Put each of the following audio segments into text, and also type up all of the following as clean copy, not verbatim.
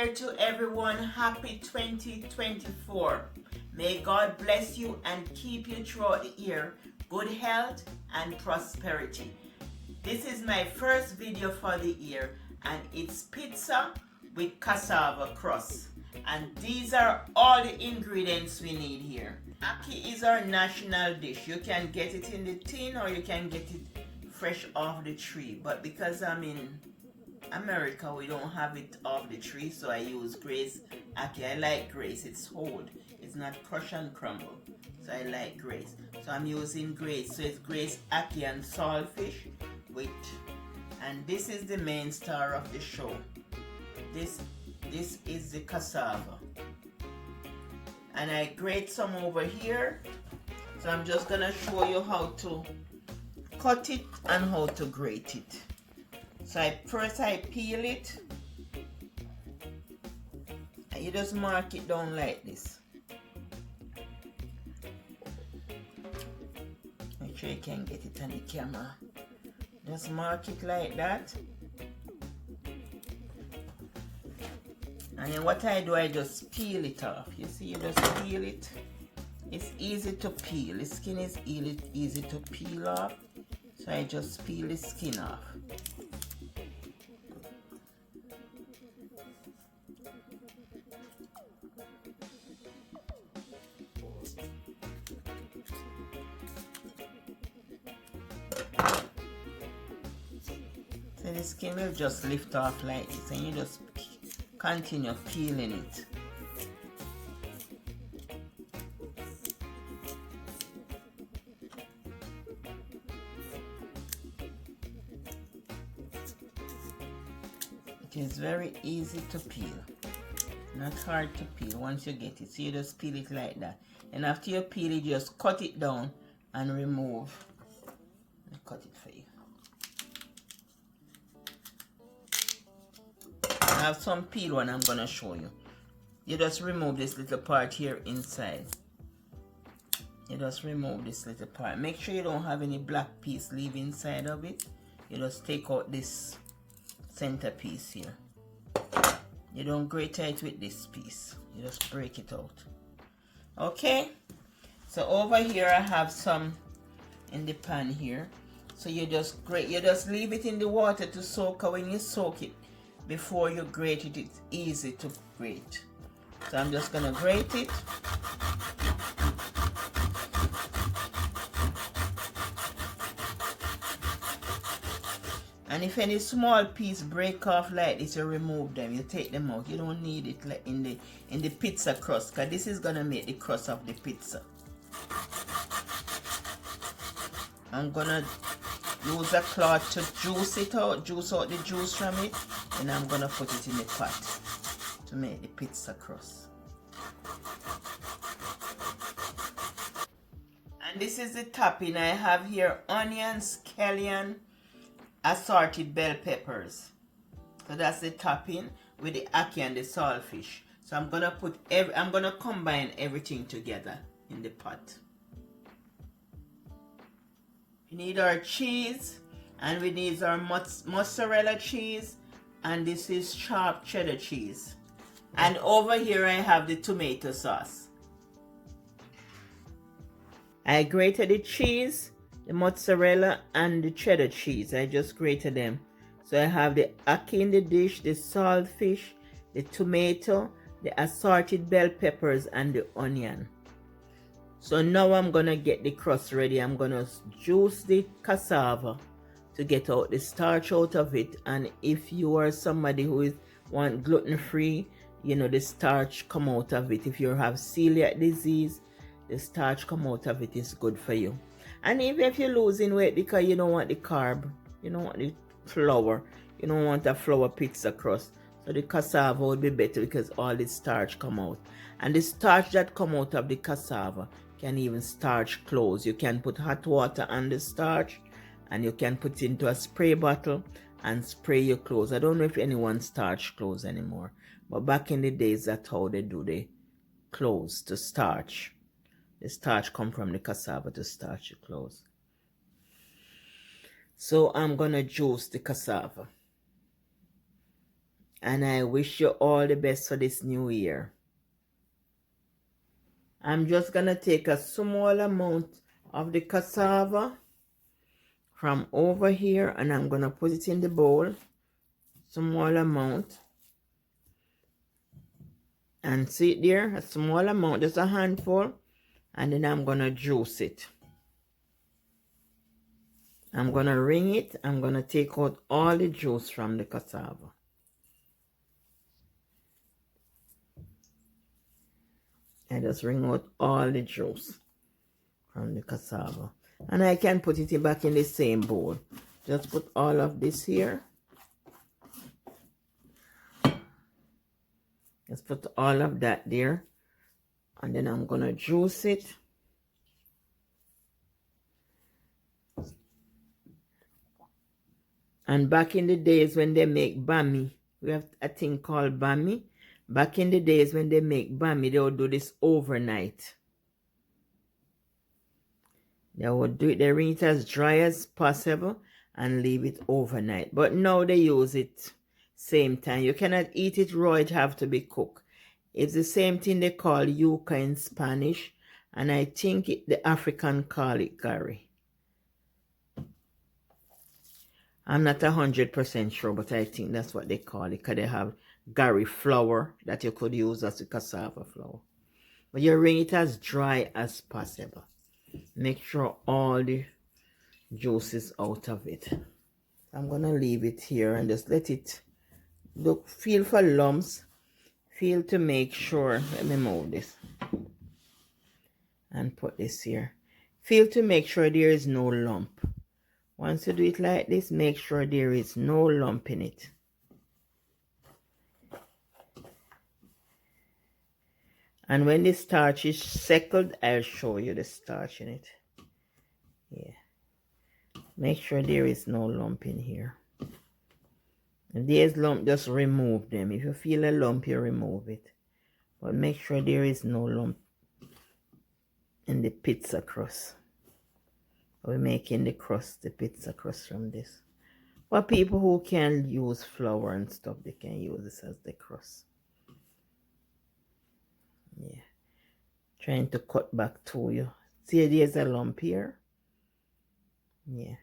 Year to everyone. Happy 2024. May God bless you and keep you throughout the year. Good health and prosperity. This is my first video for the year and it's pizza with cassava crust. And these are all the ingredients we need here. Ackee is our national dish. You can get it in the tin or you can get it fresh off the tree. But because I'm in America, we don't have it off the tree, so I use Grace Ackee. I like Grace, it's whole, it's not crush and crumble, so I like Grace. So I'm using Grace, so it's Grace Ackee and saltfish with, and this is the main star of the show. This is the cassava, and I grate some over here. So I'm just gonna show you how to cut it and how to grate it. So first I peel it, and you just mark it down like this. Make sure you can get it on the camera. Just mark it like that. And then what I do, I just peel it off. You see, you just peel it. It's easy to peel. The skin is easy to peel off. So I just peel the skin off. So the skin will just lift off like this and you just continue peeling it. It is very easy to peel, not hard to peel once you get it. So you just peel it like that, and after you peel it, just cut it down and remove. I'll cut it for you. I have some peel one I'm gonna show you. You just remove this little part here inside. You just remove this little part. Make sure you don't have any black piece leave inside of it. You just take out this center piece here. You don't grate it with this piece. You just break it out. Okay. So over here I have some in the pan here. So you just grate. You just leave it in the water to soak. When you soak it, before you grate it, it's easy to grate. So I'm just gonna grate it. And if any small piece break off like this, you remove them. You take them out. You don't need it like in the pizza crust, because this is gonna make the crust of the pizza. I'm gonna use a cloth to juice it out, juice out the juice from it, and I'm gonna put it in the pot to make the pizza crust. And this is the topping. I have here onions, scallion, assorted bell peppers. So that's the topping with the ackee and the saltfish. So I'm gonna combine everything together in the pot. We need our cheese, and we need our mozzarella cheese, and this is chopped cheddar cheese. And over here I have the tomato sauce. I grated the cheese, the mozzarella, and the cheddar cheese. I just grated them. So I have the ackee in the dish, the saltfish, the tomato, the assorted bell peppers, and the onion. So now I'm gonna get the crust ready. I'm gonna juice the cassava to get out the starch out of it. And if you are somebody who want gluten-free, you know, the starch come out of it. If you have celiac disease, the starch come out of it is good for you. And even if you're losing weight because you don't want the carb, you don't want the flour, you don't want a flour pizza crust, so the cassava would be better because all the starch come out. And the starch that come out of the cassava can even starch clothes. You can put hot water on the starch and you can put it into a spray bottle and spray your clothes. I don't know if anyone starch clothes anymore, but back in the days that's how they do the clothes, to starch. The starch come from the cassava to starch your clothes. So I'm gonna juice the cassava. and I wish you all the best for this new year. I'm just gonna take a small amount of the cassava from over here and I'm gonna put it in the bowl, small amount, and see it there, a small amount, just a handful, and then I'm gonna juice it. I'm gonna wring it. I'm gonna take out all the juice from the cassava. I just wring out all the juice from the cassava. And I can put it back in the same bowl. Just put all of this here. Just put all of that there. And then I'm gonna juice it. And back in the days when they make bami, we have a thing called bami. Back in the days when they make bami, they would do this overnight. They would do it, they wring it as dry as possible and leave it overnight. But now they use it same time. You cannot eat it raw, it have to be cooked. It's the same thing they call yuca in Spanish, and I think the African call it garri. I'm not 100% sure, but I think that's what they call it, because they have garri flour that you could use as a cassava flour. But you wring it as dry as possible. Make sure all the juice is out of it. I'm gonna leave it here and just let it look, feel for lumps, feel to make sure. Let me move this and put this here. Feel to make sure there is no lump. Once you do it like this, make sure there is no lump in it. And when the starch is settled, I'll show you the starch in it. Yeah. Make sure there is no lump in here. If there's lump, just remove them. If you feel a lump, you remove it. But make sure there is no lump in the pizza crust. We're making the crust, the pizza crust from this. For people who can use flour and stuff, they can use this as the crust. Yeah. Trying to cut back to you. See, there's a lump here. Yeah.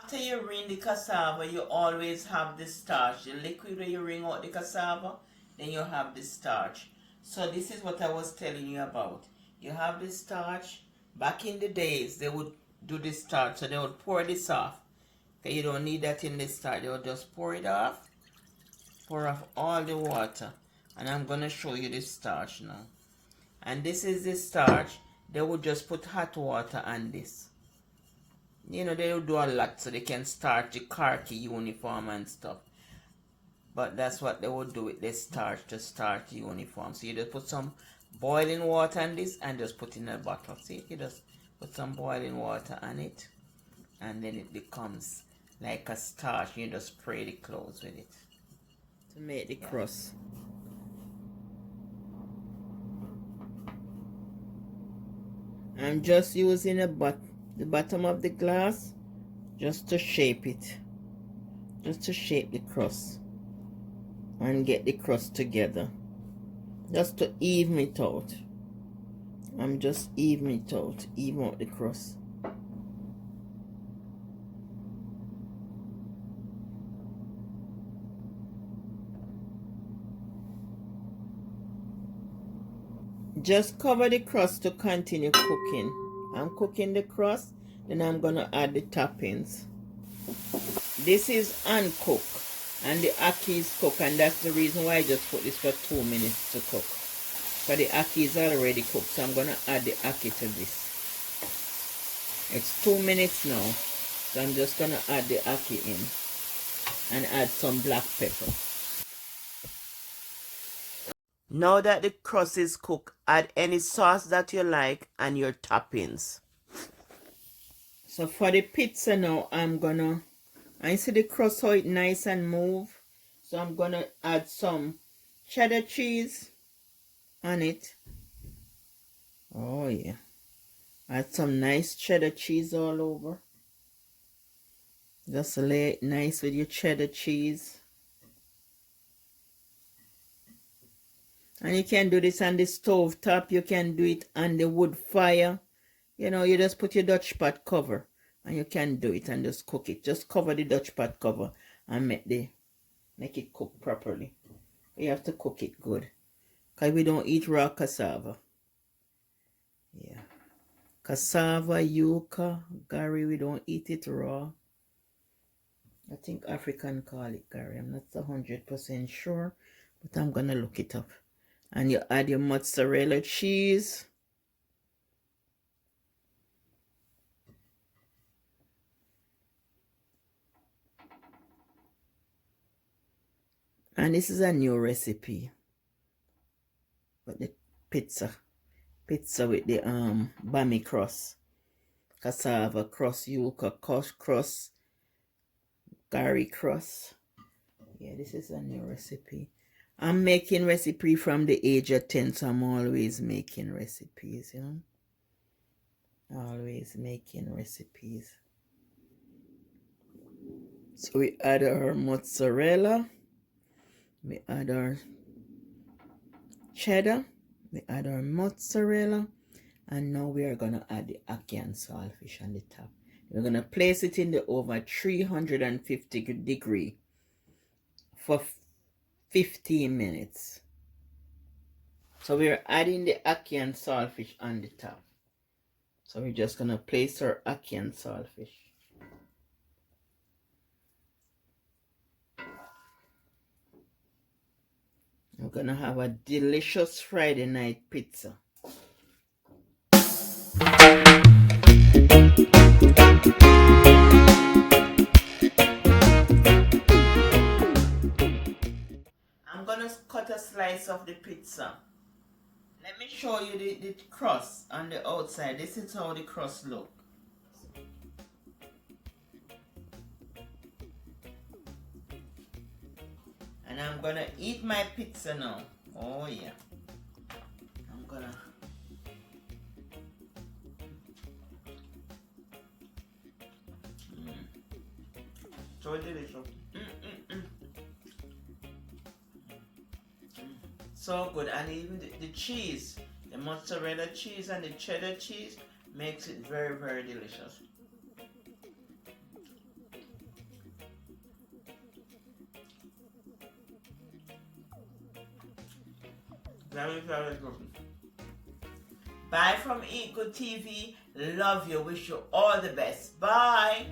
After you wring the cassava, you always have the starch. The liquid when you wring out the cassava, then you have the starch. So this is what I was telling you about. You have the starch. Back in the days, they would do the starch. So they would pour this off. Okay, you don't need that in the starch. They would just pour it off. Pour off all the water. And I'm going to show you the starch now. And this is the starch. They would just put hot water on this. You know, they do a lot so they can start the khaki uniform and stuff. But that's what they would do with this starch to start the uniform. So you just put some boiling water on this and just put in a bottle. See, you just put some boiling water on it and then it becomes like a starch. You just spray the clothes with it to make the crust. I'm just using the bottom of the glass just to shape it, just to shape the crust and get the crust together, just to even it out. I'm just even it out, even out the crust. Just cover the crust to continue cooking. I'm cooking the crust, then I'm gonna add the toppings. This is uncooked and the ackee is cooked, and that's the reason why I just put this for 2 minutes to cook. But the ackee is already cooked, so I'm gonna add the ackee to this. It's 2 minutes now, so I'm just gonna add the ackee in and add some black pepper. Now that the crust is cooked, add any sauce that you like and your toppings. So for the pizza now, I see the crust how it nice and move. So I'm gonna add some cheddar cheese on it. Oh yeah. Add some nice cheddar cheese all over. Just lay it nice with your cheddar cheese. And you can do this on the stove top. You can do it on the wood fire. You know, you just put your Dutch pot cover and you can do it and just cook it. Just cover the Dutch pot cover and make it cook properly. You have to cook it good. Because we don't eat raw cassava. Yeah. Cassava, yuca, garri, we don't eat it raw. I think African call it garri. I'm not 100% sure, but I'm going to look it up. And you add your mozzarella cheese. And this is a new recipe. But the pizza with the bami crust, cassava crust, yuca crust, garri crust. Yeah, this is a new recipe. I'm making recipe from the age of 10, so I'm always making recipes, you know. Always making recipes. So we add our mozzarella, we add our cheddar, we add our mozzarella, and now we are gonna add the ackee and saltfish on the top. We're gonna place it in the oven 350 degree for 15 minutes. So we're adding the ackee and saltfish on the top. So we're just gonna place our ackee and saltfish. We're gonna have a delicious Friday night pizza. I'm gonna cut a slice of the pizza. Let me show you the crust on the outside. This is how the crust looks. And I'm gonna eat my pizza now. Oh yeah. I'm gonna. So delicious. So good. And even the cheese, the mozzarella cheese and the cheddar cheese makes it very, very delicious. Very, very good. Bye from Eat Good TV. Love you. Wish you all the best. Bye.